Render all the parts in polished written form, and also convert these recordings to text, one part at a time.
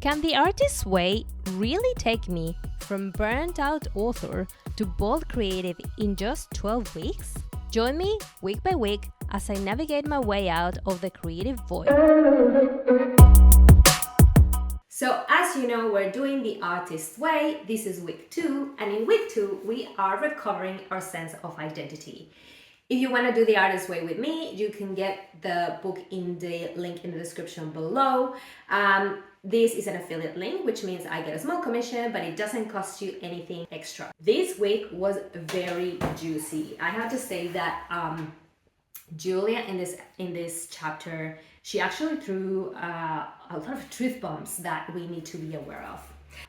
Can the artist's way really take me from burnt out author to bold creative in just 12 weeks? Join me week by week as I navigate my way out of the creative void. So as you know, we're doing the artist's way. This is week 2, and in week 2, we are recovering our sense of identity. If you want to do the artist's way with me, you can get the book in the link in the description below. This is an affiliate link, which means I get a small commission, but it doesn't cost you anything extra. This week was very juicy. I have to say that Julia in this chapter, she actually threw a lot of truth bombs that we need to be aware of.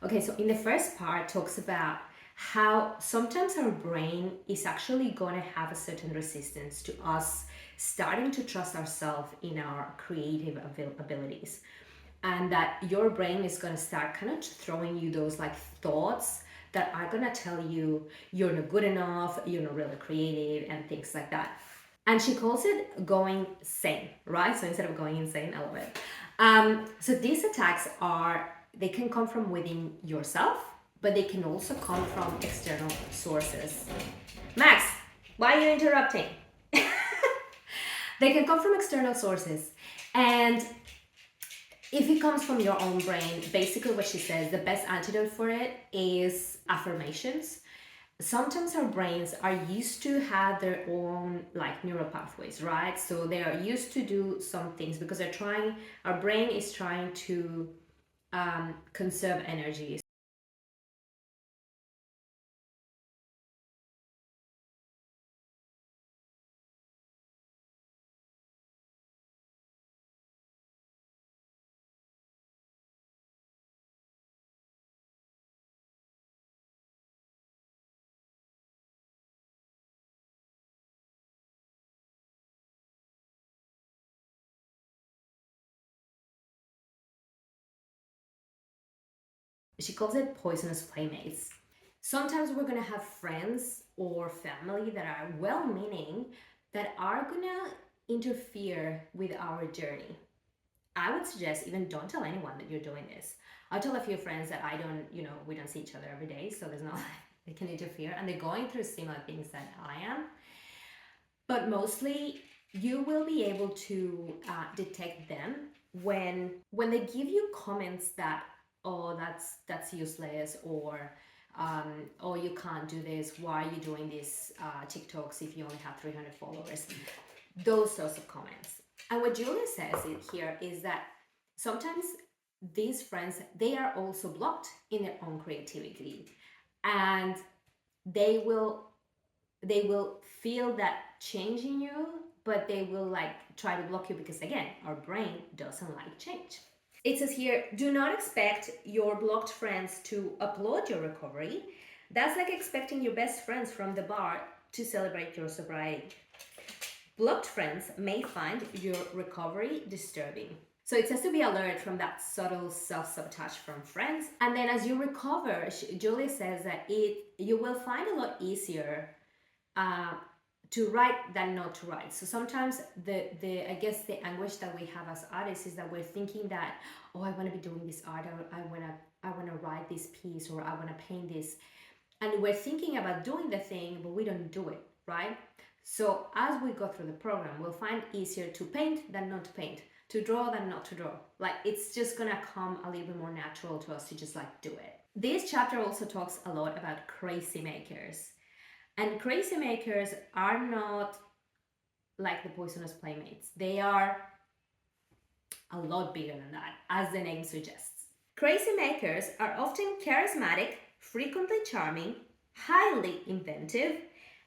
Okay, so in the first part talks about how sometimes our brain is actually going to have a certain resistance to us starting to trust ourselves in our creative abilities, and that your brain is going to start kind of throwing you those like thoughts that are going to tell you you're not good enough, you're not really creative, and things like that. And she calls it going sane, right? So instead of going insane, I love it. So these attacks they can come from within yourself, but they can also come from external sources. Max, why are you interrupting? They can come from external sources. And if it comes from your own brain, basically what she says, the best antidote for it is affirmations. Sometimes our brains are used to have their own like neural pathways, right? So they are used to do some things because our brain is trying to conserve energy. She calls it poisonous playmates. Sometimes we're going to have friends or family that are well-meaning that are going to interfere with our journey. I would suggest even don't tell anyone that you're doing this. I'll tell a few friends that we don't see each other every day, so there's no they can interfere, and they're going through similar things that I am. But mostly you will be able to detect them when they give you comments that, oh, that's useless, or oh, you can't do this, why are you doing these TikToks if you only have 300 followers, those sorts of comments. And what Julia says here is that sometimes these friends, they are also blocked in their own creativity, and they will feel that change in you, but they will like try to block you because, again, our brain doesn't like change. It says here, do not expect your blocked friends to applaud your recovery. That's like expecting your best friends from the bar to celebrate your sobriety. Blocked friends may find your recovery disturbing. So it says to be alert from that subtle self-sabotage from friends. And then as you recover, Julia says that you will find a lot easier to write than not to write. So sometimes I guess the anguish that we have as artists is that we're thinking that, oh, I want to be doing this art, I want to write this piece, or I want to paint this, and we're thinking about doing the thing, but we don't do it, right? So as we go through the program, we'll find easier to paint than not to paint, to draw than not to draw. Like, it's just gonna come a little bit more natural to us to just like do it. This chapter also talks a lot about crazymakers. And crazymakers are not like the poisonous playmates. They are a lot bigger than that, as the name suggests. Crazymakers are often charismatic, frequently charming, highly inventive,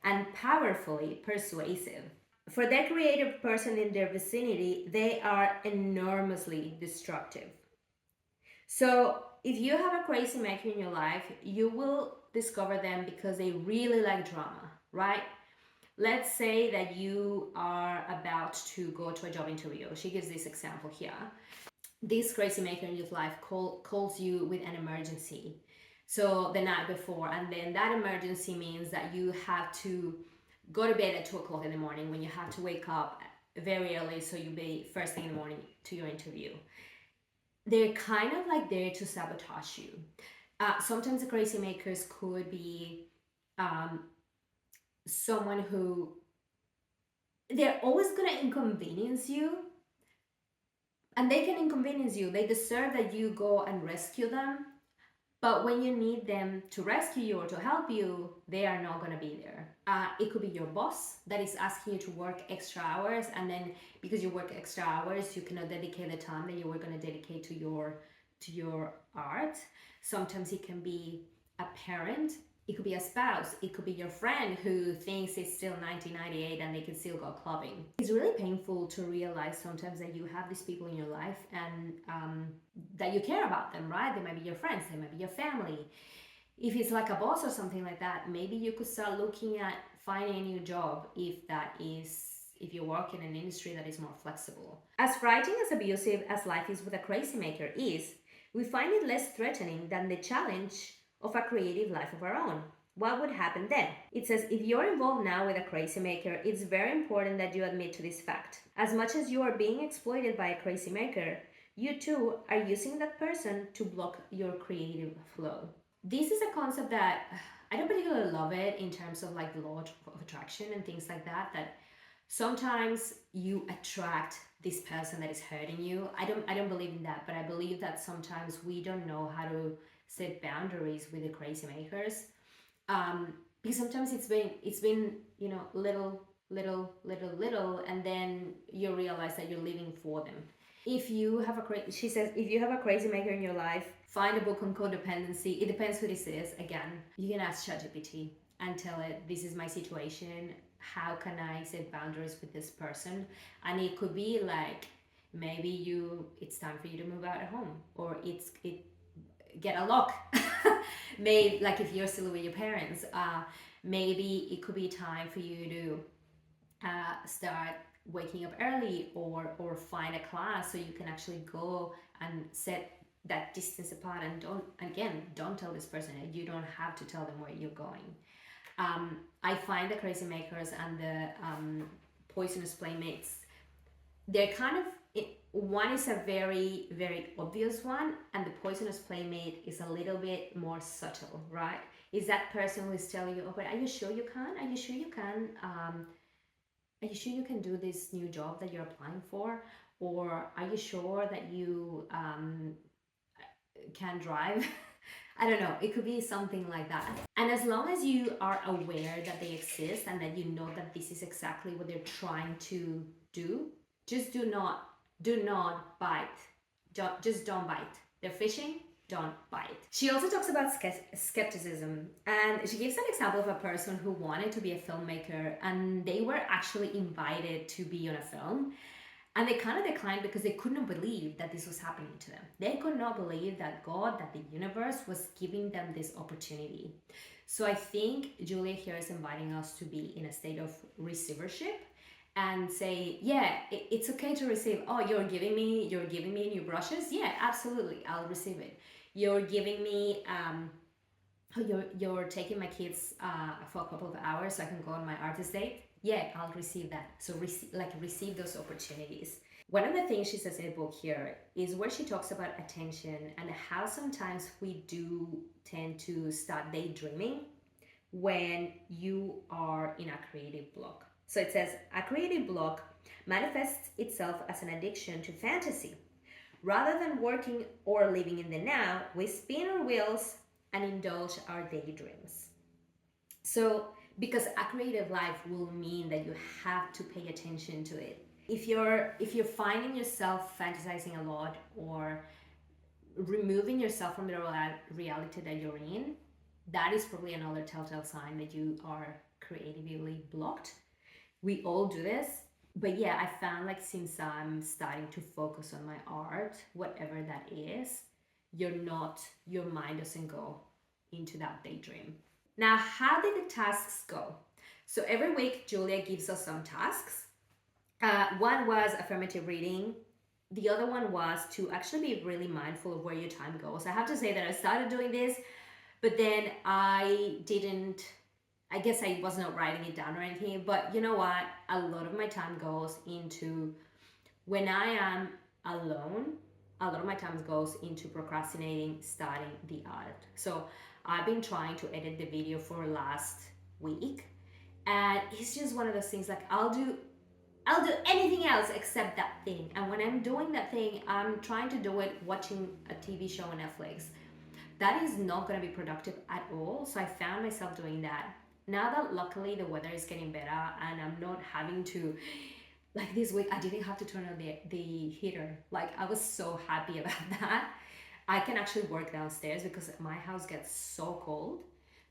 and powerfully persuasive. For the creative person in their vicinity, they are enormously destructive. So if you have a crazy maker in your life, you will discover them because they really like drama, right? Let's say that you are about to go to a job interview. She gives this example here. This crazy maker in your life calls you with an emergency. So the night before, and then that emergency means that you have to go to bed at 2 o'clock in the morning when you have to wake up very early so you'll be first thing in the morning to your interview. they're kind of like there to sabotage you. Sometimes the crazy makers could be um, someone who they're always gonna inconvenience you, and they can inconvenience you. They deserve that you go and rescue them. But when you need them to rescue you or to help you, they are not going to be there. It could be your boss that is asking you to work extra hours, and then because you work extra hours, you cannot dedicate the time that you were going to dedicate to your art. Sometimes it can be a parent, it could be a spouse, it could be your friend who thinks it's still 1998 and they can still go clubbing. It's really painful to realize sometimes that you have these people in your life, and that you care about them, right? They might be your friends, they might be your family. If it's like a boss or something like that, maybe you could start looking at finding a new job if you work in an industry that is more flexible. As frightening as abusive as life is with a crazy maker is, we find it less threatening than the challenge of a creative life of our own. What would happen then? It says, if you're involved now with a crazy maker, it's very important that you admit to this fact. As much as you are being exploited by a crazy maker, you too are using that person to block your creative flow. This is a concept that I don't particularly love it in terms of like the law of attraction and things like that. That sometimes you attract this person that is hurting you. I don't believe in that, but I believe that sometimes we don't know how to set boundaries with the crazy makers. Because sometimes it's been little, and then you realize that you're living for them. If you have a she says, if you have a crazy maker in your life, find a book on codependency. It depends who this is. Again, you can ask ChatGPT and tell it, this is my situation, how can I set boundaries with this person? And it could be like, maybe it's time for you to move out of home, or it get a lock. Maybe like if you're still with your parents, maybe it could be time for you to start waking up early, or find a class so you can actually go and set that distance apart, and don't tell this person. You don't have to tell them where you're going. I find the crazy makers and the poisonous playmates, they're kind of one is a very very obvious one, and the poisonous playmate is a little bit more subtle, right? Is that person who is telling you, oh, but are you sure you can, are you sure you can, are you sure you can do this new job that you're applying for, or are you sure that you can drive? I don't know, it could be something like that. And as long as you are aware that they exist and that you know that this is exactly what they're trying to do, just do not bite. Just don't bite. They're fishing, don't bite. She also talks about skepticism, and she gives an example of a person who wanted to be a filmmaker, and they were actually invited to be on a film, and they kind of declined because they couldn't believe that this was happening to them. They could not believe that God, that the universe was giving them this opportunity. So I think Julia here is inviting us to be in a state of receivership and say, yeah, it's okay to receive. Oh, you're giving me new brushes. Yeah, absolutely, I'll receive it. You're giving me you're taking my kids for a couple of hours so I can go on my artist date. Yeah, I'll receive that. So receive those opportunities. One of the things she says in the book here is where she talks about attention and how sometimes we do tend to start daydreaming when you are in a creative block. So it says a creative block manifests itself as an addiction to fantasy. Rather than working or living in the now, we spin our wheels and indulge our daydreams. So, because a creative life will mean that you have to pay attention to it. If you're finding yourself fantasizing a lot, or removing yourself from the reality that you're in, that is probably another telltale sign that you are creatively blocked. We all do this. But yeah, I found like since I'm starting to focus on my art, whatever that is, your mind doesn't go into that daydream. Now, how did the tasks go? So every week, Julia gives us some tasks. One was affirmative reading. The other one was to actually be really mindful of where your time goes. I have to say that I started doing this, but then I guess I was not writing it down or anything, but you know what? A lot of my time goes into when I am alone. a lot of my time goes into procrastinating starting the art. So I've been trying to edit the video for last week, and it's just one of those things like I'll do anything else except that thing. And when I'm doing that thing, I'm trying to do it watching a TV show on Netflix. That is not going to be productive at all. So I found myself doing that. Now that luckily the weather is getting better and I'm not having to, like this week, I didn't have to turn on the heater. Like I was so happy about that. I can actually work downstairs because my house gets so cold.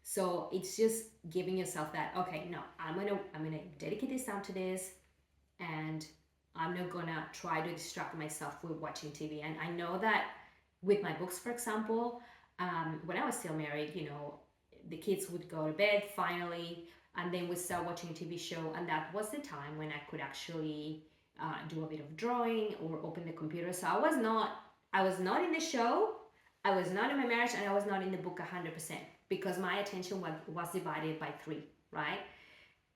So it's just giving yourself that, okay, no, I'm gonna dedicate this time to this, and I'm not gonna try to distract myself with watching TV. And I know that with my books, for example, when I was still married, the kids would go to bed finally, and then we'd start watching a TV show, and that was the time when I could actually do a bit of drawing or open the computer. So I was not in the show, I was not in my marriage, and I was not in the book 100% because my attention was divided by three, right?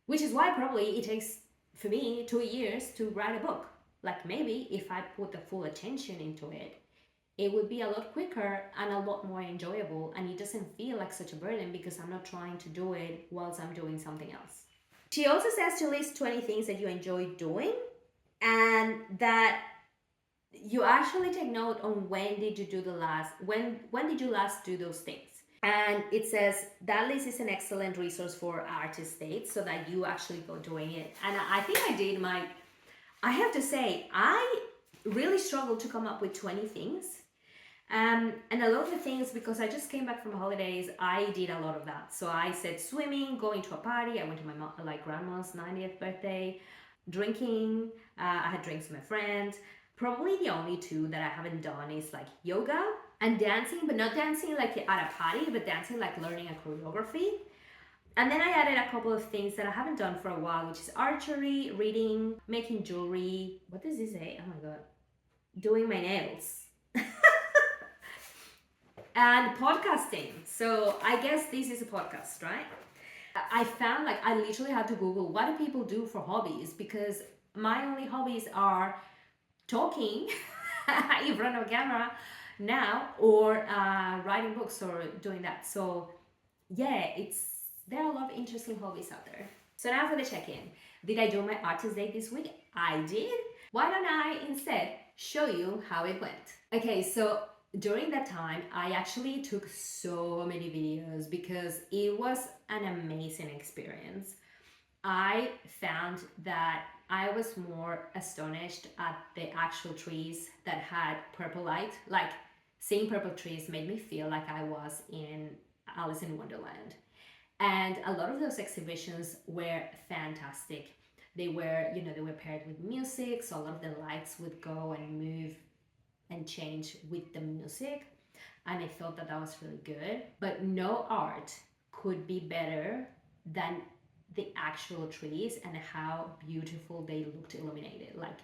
Which is why probably it takes for me 2 years to write a book. Like maybe if I put the full attention into it, it would be a lot quicker and a lot more enjoyable, and it doesn't feel like such a burden because I'm not trying to do it whilst I'm doing something else. She also says to list 20 things that you enjoy doing, and that you actually take note on when did you last do those things. And it says that list is an excellent resource for artist dates so that you actually go doing it. And I think I have to say, I really struggled to come up with 20 things. And a lot of the things, because I just came back from holidays, I did a lot of that. So I said swimming, going to a party. I went to my grandma's 90th birthday, drinking. I had drinks with my friends. Probably the only two that I haven't done is like yoga and dancing, but not dancing like at a party, but dancing like learning a choreography. And then I added a couple of things that I haven't done for a while, which is archery, reading, making jewelry. What does this say? Oh my god. Doing my nails. And podcasting. So I guess this is a podcast, right? I found like I literally had to Google what do people do for hobbies, because my only hobbies are talking in front of a camera now, or writing books or doing that. So yeah, there are a lot of interesting hobbies out there. So now for the check-in. Did I do my artist date this week? I did. Why don't I instead show you how it went? Okay, so during that time, I actually took so many videos because it was an amazing experience. I found that I was more astonished at the actual trees that had purple light. Like seeing purple trees made me feel like I was in Alice in Wonderland. And a lot of those exhibitions were fantastic. They were paired with music, so a lot of the lights would go and move and change with the music. And I thought that was really good. But no art could be better than the actual trees and how beautiful they looked illuminated. Like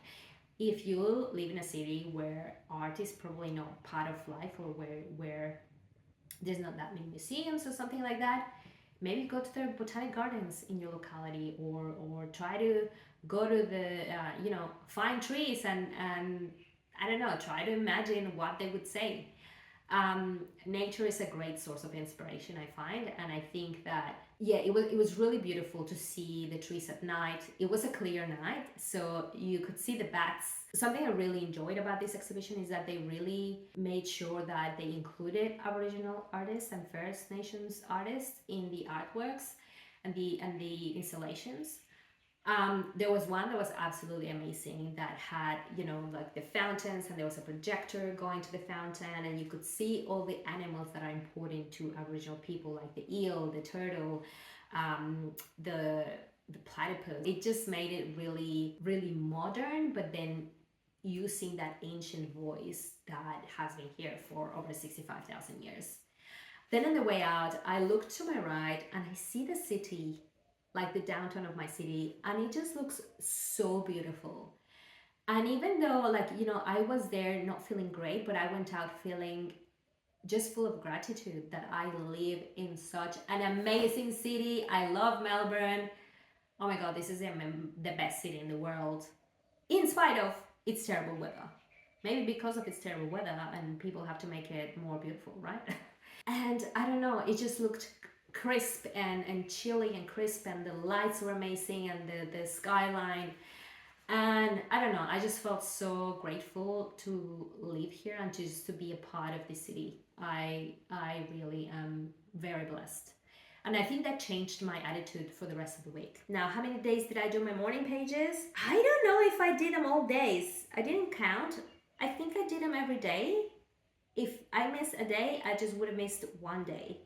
if you live in a city where art is probably not part of life, or where there's not that many museums or something like that, maybe go to the botanic gardens in your locality, or try to go to the find trees and I don't know, try to imagine what they would say. Nature is a great source of inspiration, I find, and I think that it was really beautiful to see the trees at night. It was a clear night, so you could see the bats. Something I really enjoyed about this exhibition is that they really made sure that they included Aboriginal artists and First Nations artists in the artworks and the installations. There was one that was absolutely amazing that had, like the fountains, and there was a projector going to the fountain, and you could see all the animals that are important to Aboriginal people, like the eel, the turtle, the platypus. It just made it really, really modern, but then using that ancient voice that has been here for over 65,000 years. Then on the way out, I looked to my right and I see the city, like the downtown of my city, and it just looks so beautiful. And even though I was there not feeling great, but I went out feeling just full of gratitude that I live in such an amazing city. I love Melbourne. Oh my god, this is the best city in the world, in spite of its terrible weather. Maybe because of its terrible weather and people have to make it more beautiful, right? And I don't know, it just looked crisp and chilly and crisp, and the lights were amazing, and the skyline. And I don't know, I just felt so grateful to live here and just to be a part of this city. I really am very blessed. And I think that changed my attitude for the rest of the week. Now, how many days did I do my morning pages? I don't know if I did them all days. I didn't count. I think I did them every day. If I missed a day, I just would have missed one day.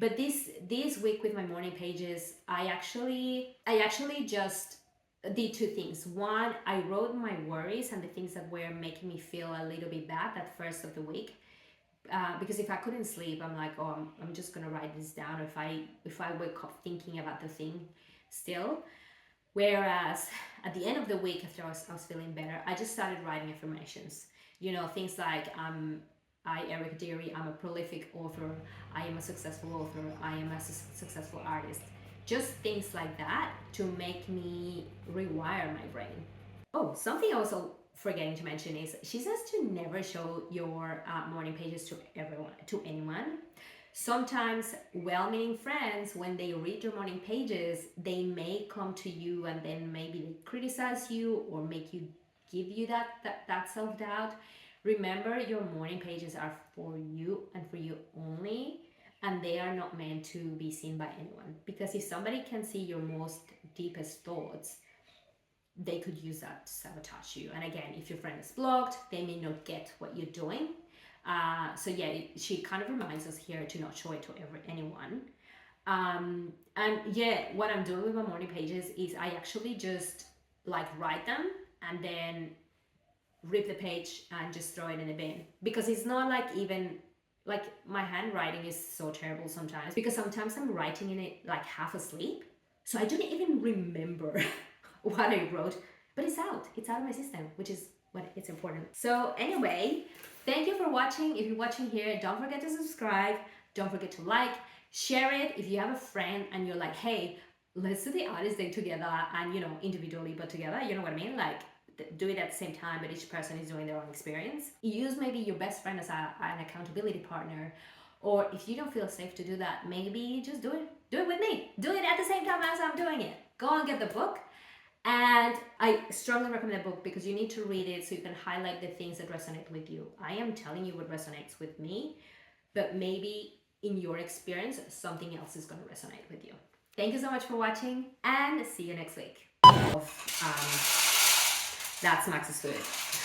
But this week with my morning pages, I actually just did two things. One, I wrote my worries and the things that were making me feel a little bit bad that first of the week. Because if I couldn't sleep, I'm like, oh, I'm just gonna write this down. If I wake up thinking about the thing still. Whereas at the end of the week, after I was feeling better, I just started writing affirmations. Things like Eric Deary, I'm a prolific author, I am a successful author, I am a successful artist. Just things like that to make me rewire my brain. Oh, something I was forgetting to mention is she says to never show your morning pages to anyone. Sometimes well-meaning friends, when they read your morning pages, they may come to you and then maybe they criticize you or make you give you that self-doubt. Remember, your morning pages are for you and for you only, and they are not meant to be seen by anyone. Because if somebody can see your most deepest thoughts, they could use that to sabotage you. And again, if your friend is blocked, they may not get what you're doing. So yeah, she kind of reminds us here to not show it to anyone. And yeah, what I'm doing with my morning pages is I actually just like write them and then rip the page and just throw it in the bin, because it's not like, even like, my handwriting is so terrible sometimes, because sometimes I'm writing in it like half asleep, so I don't even remember what I wrote, but it's out of my system, which is what it's important. So anyway, thank you for watching. If you're watching here, don't forget to subscribe, don't forget to like, share it. If you have a friend and you're like, hey, let's do the artist day together, and individually but together, you know what I mean, like do it at the same time, but each person is doing their own experience. Use maybe your best friend as an accountability partner, or if you don't feel safe to do that, maybe just do it with me. Do it at the same time as I'm doing it. Go and get the book. And I strongly recommend the book because you need to read it so you can highlight the things that resonate with you. I am telling you what resonates with me, but maybe in your experience, something else is going to resonate with you. Thank you so much for watching, and see you next week. That's Max's food.